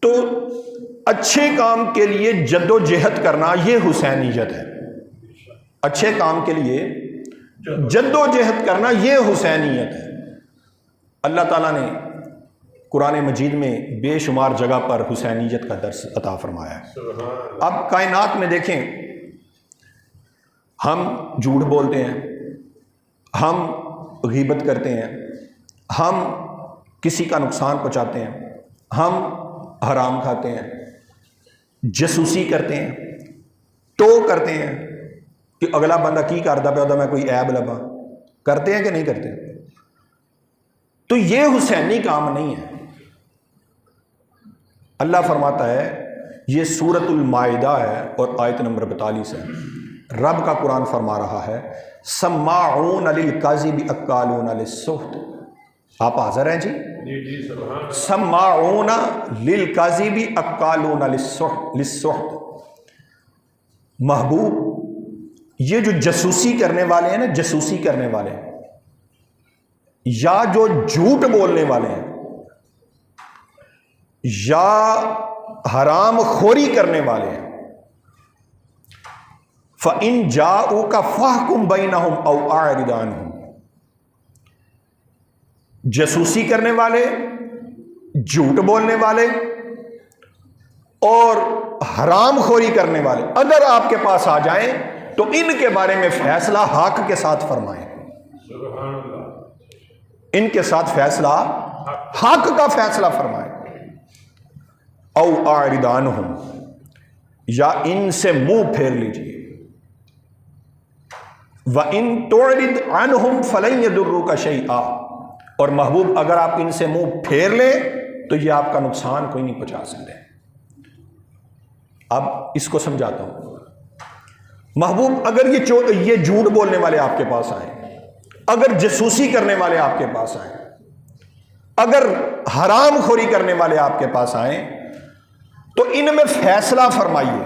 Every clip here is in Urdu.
تو اچھے کام کے لیے جد و جہد کرنا یہ حسینیت ہے. اچھے کام کے لیے جد و جہد کرنا یہ حسینیت ہے. اللہ تعالیٰ نے قرآن مجید میں بے شمار جگہ پر حسینیت کا درس عطا فرمایا ہے. اب کائنات میں دیکھیں، ہم جھوٹ بولتے ہیں، ہم غیبت کرتے ہیں، ہم کسی کا نقصان پہنچاتے ہیں، ہم حرام کھاتے ہیں، جاسوسی کرتے ہیں، تو کرتے ہیں کہ اگلا بندہ کی کرتا پیا میں کوئی عیب لبا، کرتے ہیں کہ نہیں کرتے؟ تو یہ حسینی کام نہیں ہے. اللہ فرماتا ہے، یہ سورۃ المائدہ ہے اور آیت نمبر 42 ہے. رب کا قرآن فرما رہا ہے سماعون للکذب اکالون للسحت. آپ حاضر ہیں جی؟ سماعون للکذب اکالون للسحت. محبوب، یہ جو جاسوسی کرنے والے ہیں نا، جاسوسی کرنے والے یا جو جھوٹ بولنے والے ہیں یا حرام خوری کرنے والے ہیں، فَإِن جَاءُوكَ فَاحْكُم بَيْنَهُمْ أَوْ أَعْرِضْ عَنْهُمْ. جاسوسی کرنے والے، جھوٹ بولنے والے اور حرام خوری کرنے والے اگر آپ کے پاس آ جائیں تو ان کے بارے میں فیصلہ حق کے ساتھ فرمائیں. ان کے ساتھ فیصلہ حق کا فیصلہ فرمائیں. او اعرض عنہم، یا ان سے منہ پھیر لیجیے. وَإِن تُعْرِضْ عَنْهُمْ فَلَن يَضُرُّوكَ شَيْئًا. اور محبوب اگر آپ ان سے منہ پھیر لیں تو یہ آپ کا نقصان کوئی نہیں پہنچا سکتے. اب اس کو سمجھاتا ہوں. محبوب اگر یہ جھوٹ بولنے والے آپ کے پاس آئیں، اگر جاسوسی کرنے والے آپ کے پاس آئیں، اگر حرام خوری کرنے والے آپ کے پاس آئیں تو ان میں فیصلہ فرمائیے.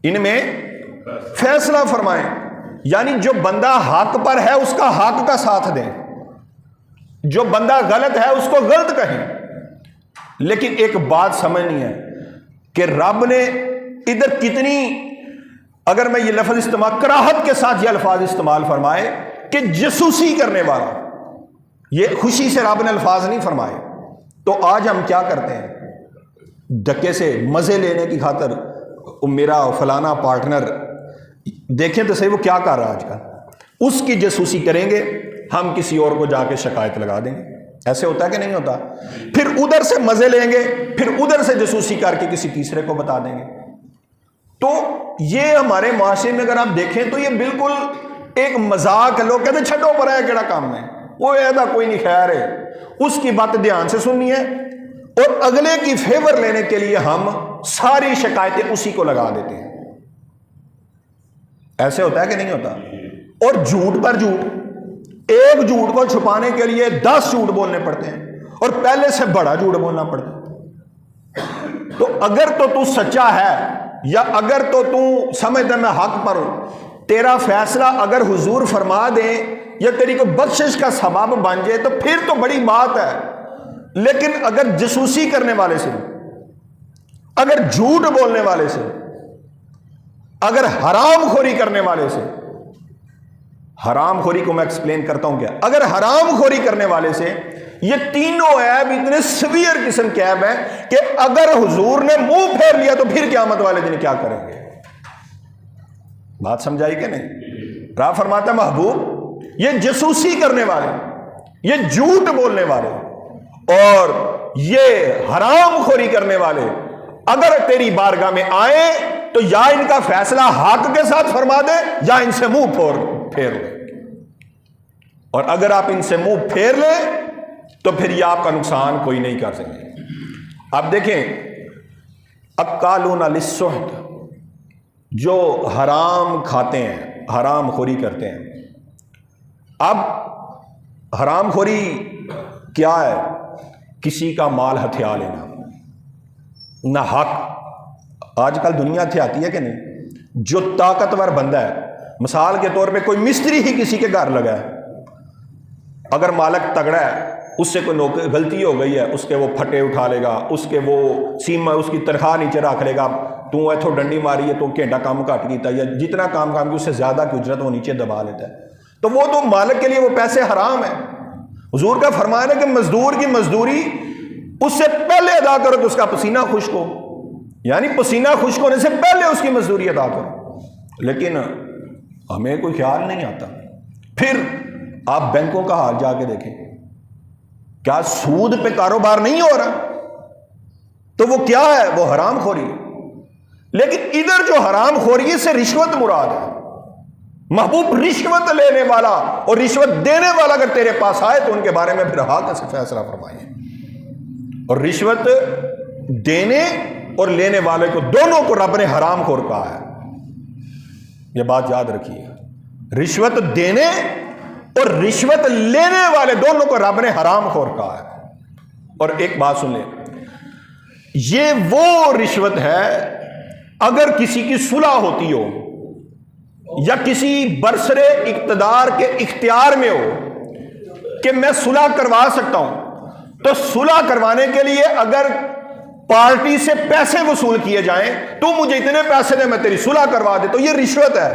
ان میں فیصلہ فرمائیں، یعنی جو بندہ حق پر ہے اس کا حق کا ساتھ دیں، جو بندہ غلط ہے اس کو غلط کہیں. لیکن ایک بات سمجھنی ہے کہ رب نے ادھر کتنی، اگر میں یہ لفظ استعمال کراہت کے ساتھ یہ الفاظ استعمال فرمائے کہ جاسوسی کرنے والا، یہ خوشی سے رب نے الفاظ نہیں فرمائے. تو آج ہم کیا کرتے ہیں؟ دھکے سے مزے لینے کی خاطر میرا فلانا پارٹنر، دیکھیں تو صحیح وہ کیا کر رہا ہے آج کل، اس کی جاسوسی کریں گے، ہم کسی اور کو جا کے شکایت لگا دیں گے. ایسے ہوتا ہے کہ نہیں ہوتا؟ پھر ادھر سے مزے لیں گے، پھر ادھر سے جاسوسی کر کے کسی تیسرے کو بتا دیں گے. تو یہ ہمارے معاشرے میں اگر آپ دیکھیں تو یہ بالکل ایک مذاق ہے. لوگ کہتے ہیں چھٹو پر ہے کیڑا کام ہے، وہ ایسا کوئی نہیں، خیر ہے. اس کی بات دھیان سے سننی ہے اور اگلے کی فیور لینے کے لیے ہم ساری شکایتیں اسی کو لگا دیتے ہیں. ایسے ہوتا ہے کہ نہیں ہوتا؟ اور جھوٹ پر جھوٹ، ایک جھوٹ کو چھپانے کے لیے 10 جھوٹ بولنے پڑتے ہیں اور پہلے سے بڑا جھوٹ بولنا پڑتا ہے. تو اگر تو سچا ہے یا اگر تو سمجھتا میں حق پر ہوں، تیرا فیصلہ اگر حضور فرما دیں یا تیری کو بخشش کا سبب بن جائے تو پھر تو بڑی بات ہے. لیکن اگر جاسوسی کرنے والے سے، اگر جھوٹ بولنے والے سے، اگر حرام خوری کرنے والے سے، حرام خوری کو میں ایکسپلین کرتا ہوں کیا، اگر حرام خوری کرنے والے سے، یہ تینوں عیب اتنے سویر قسم کے عیب ہیں کہ اگر حضور نے منہ پھیر لیا تو پھر قیامت والے دن کیا کریں گے؟ بات سمجھائی کہ نہیں؟ رب فرماتا ہے محبوب، یہ جاسوسی کرنے والے، یہ جھوٹ بولنے والے اور یہ حرام خوری کرنے والے اگر تیری بارگاہ میں آئیں تو یا ان کا فیصلہ حق کے ساتھ فرما دے یا ان سے منہ پھیر لے. اور اگر آپ ان سے منہ پھیر لیں تو پھر یہ آپ کا نقصان کوئی نہیں کر سکے. اب دیکھیں، اکالون للسحت، جو حرام کھاتے ہیں، حرام خوری کرتے ہیں. اب حرام خوری کیا ہے؟ کسی کا مال ہتھیا لینا نہ حق. آج کل دنیا ہتھیاتی ہے کہ نہیں؟ جو طاقتور بندہ ہے، مثال کے طور پہ کوئی مستری ہی کسی کے گھر لگا ہے، اگر مالک تگڑا ہے اس سے کوئی غلطی ہو گئی ہے، اس کے وہ پھٹے اٹھا لے گا، اس کے وہ سیما اس کی تنخواہ نیچے رکھ لے گا، تو ایتھو ڈنڈی ماری ہے تو گھنٹہ کام گھٹ کیتا یا جتنا کام کی اس سے زیادہ کی اجرت وہ نیچے دبا لیتا ہے، تو وہ تو مالک کے لیے وہ پیسے حرام ہیں۔ حضور کا فرمان ہے کہ مزدور کی مزدوری اس سے پہلے ادا کرو تو اس کا پسینہ خشک ہو، یعنی پسینہ خشک ہونے سے پہلے اس کی مزدوری ادا کرو، لیکن ہمیں کوئی خیال نہیں آتا۔ پھر آپ بینکوں کا حال جا کے دیکھیں، کیا سود پہ کاروبار نہیں ہو رہا؟ تو وہ کیا ہے؟ وہ حرام خوری، لیکن ادھر جو حرام خوری ہے سے رشوت مراد ہے۔ محبوب رشوت لینے والا اور رشوت دینے والا اگر تیرے پاس آئے تو ان کے بارے میں پھر حق سے فیصلہ فرمائیے۔ اور رشوت دینے اور لینے والے کو دونوں کو رب نے حرام خور کہا ہے، یہ بات یاد رکھیے۔ رشوت دینے اور رشوت لینے والے دونوں کو رب نے حرام خور کہا ہے۔ اور ایک بات سن لیں، یہ وہ رشوت ہے اگر کسی کی صلح ہوتی ہو یا کسی برسر اقتدار کے اختیار میں ہو کہ میں صلح کروا سکتا ہوں، تو صلح کروانے کے لیے اگر پارٹی سے پیسے وصول کیے جائیں تو مجھے اتنے پیسے دے میں تیری صلح کروا دے، تو یہ رشوت ہے۔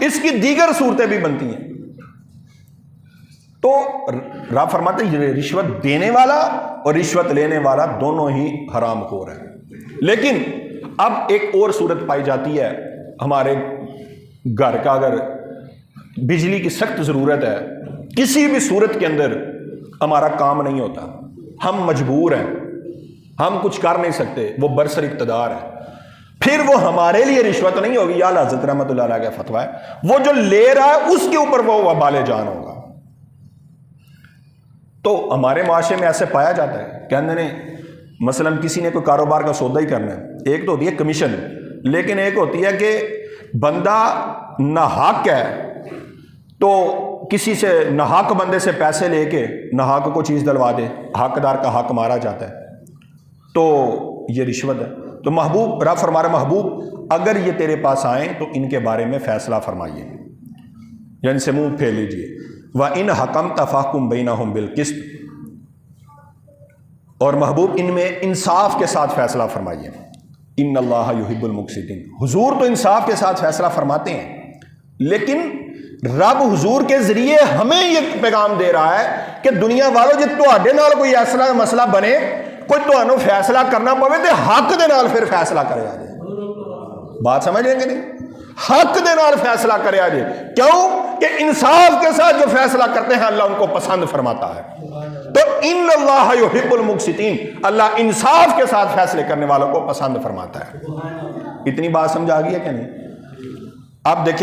اس کی دیگر صورتیں بھی بنتی ہیں۔ تو رب فرماتے ہیں رشوت دینے والا اور رشوت لینے والا دونوں ہی حرام خور ہیں۔ لیکن اب ایک اور صورت پائی جاتی ہے، ہمارے گھر کا اگر بجلی کی سخت ضرورت ہے، کسی بھی صورت کے اندر ہمارا کام نہیں ہوتا، ہم مجبور ہیں، ہم کچھ کر نہیں سکتے، وہ برسر اقتدار ہے، پھر وہ ہمارے لیے رشوت نہیں ہوگی، یا حضرت رحمۃ اللہ علیہ کا فتویٰ ہے، وہ جو لے رہا ہے اس کے اوپر وہ وبال جان ہوگا۔ تو ہمارے معاشرے میں ایسے پایا جاتا ہے کہ نے مثلا کسی نے کوئی کاروبار کا سودا ہی کرنا ہے، ایک تو ہوتی ہے کمیشن، لیکن ایک ہوتی ہے کہ بندہ ناحق ہے تو کسی سے ناحق بندے سے پیسے لے کے ناحق کو چیز دلوا دے، حقدار کا حق مارا جاتا ہے، تو یہ رشوت ہے۔ تو محبوب رب فرما رہا محبوب اگر یہ تیرے پاس آئیں تو ان کے بارے میں فیصلہ فرمائیے، یا ان سے منہ پھیر لیجیے۔ وَإِنْ حَكَمْتَ فَاحْكُمْ بَيْنَهُمْ بِالْقِسْطِ، اور محبوب ان میں انصاف کے ساتھ فیصلہ فرمائیے۔ ان اللہ یحب المقسطین، حضور تو انصاف کے ساتھ فیصلہ فرماتے ہیں، لیکن رب حضور کے ذریعے ہمیں یہ پیغام دے رہا ہے کہ دنیا والوں جے تواڈے نال کوئی ایسا مسئلہ بنے، کوئی تانوں فیصلہ کرنا پوے تے حق دے نال پھر فیصلہ کرے آ جائے۔ بات سمجھ لیں گے نہیں؟ حق دے نال فیصلہ کرے آ جائے، کیوں کہ انصاف کے ساتھ جو فیصلہ کرتے ہیں اللہ ان کو پسند فرماتا ہے۔ تو ان اللہ یحب المقسطین، اللہ انصاف کے ساتھ فیصلے کرنے والوں کو پسند فرماتا ہے۔ اتنی بات سمجھ آ گئی ہے کہ نہیں؟ اب دیکھیں